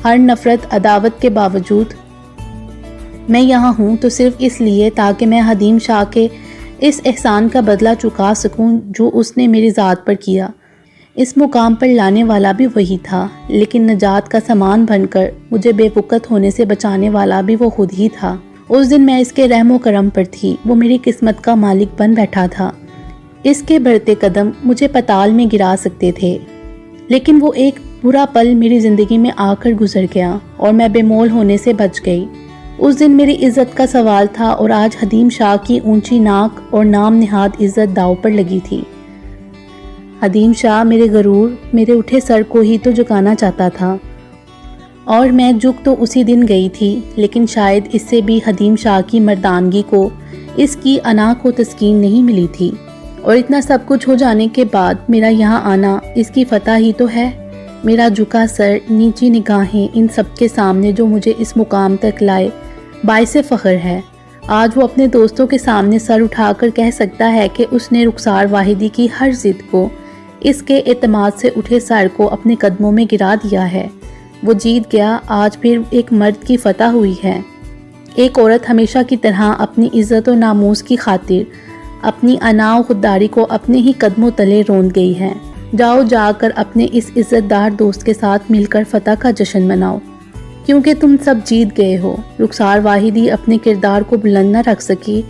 ہر نفرت عداوت کے باوجود میں یہاں ہوں تو صرف اس لیے تاکہ میں حدیم شاہ کے اس احسان کا بدلہ چکا سکوں جو اس نے میری ذات پر کیا۔ اس مقام پر لانے والا بھی وہی تھا، لیکن نجات کا سامان بن کر مجھے بے وقت ہونے سے بچانے والا بھی وہ خود ہی تھا۔ اس دن میں اس کے رحم و کرم پر تھی، وہ میری قسمت کا مالک بن بیٹھا تھا۔ اس کے بڑھتے قدم مجھے پتال میں گرا سکتے تھے، لیکن وہ ایک برا پل میری زندگی میں آ کر گزر گیا اور میں بے مول ہونے سے بچ گئی۔ اس دن میری عزت کا سوال تھا اور آج حدیم شاہ کی اونچی ناک اور نام نہاد عزت داؤ پر لگی تھی۔ حدیم شاہ میرے غرور، میرے اٹھے سر کو ہی تو جھکانا چاہتا تھا، اور میں جھک تو اسی دن گئی تھی، لیکن شاید اس سے بھی حدیم شاہ کی مردانگی کو، اس کی انا کو تسکین نہیں ملی تھی۔ اور اتنا سب کچھ ہو جانے کے بعد میرا یہاں آنا اس کی فتح ہی تو ہے۔ میرا جھکا سر، نیچی نگاہیں، ان سب کے سامنے جو مجھے اس مقام تک لائے، باعث فخر ہے۔ آج وہ اپنے دوستوں کے سامنے سر اٹھا کر کہہ سکتا ہے کہ اس نے رخسار واحدی کی ہر ضد کو، اس کے اعتماد سے اٹھے سر کو اپنے قدموں میں گرا دیا ہے۔ وہ جیت گیا، آج پھر ایک مرد کی فتح ہوئی ہے۔ ایک عورت ہمیشہ کی طرح اپنی عزت و ناموس کی خاطر اپنی انا و خودداری کو اپنے ہی قدموں تلے روند گئی ہے۔ جاؤ جا کر اپنے اس عزت دار دوست کے ساتھ مل کر فتح کا جشن مناؤ، کیونکہ تم سب جیت گئے ہو۔ رخسار واحدی اپنے کردار کو بلند نہ رکھ سکی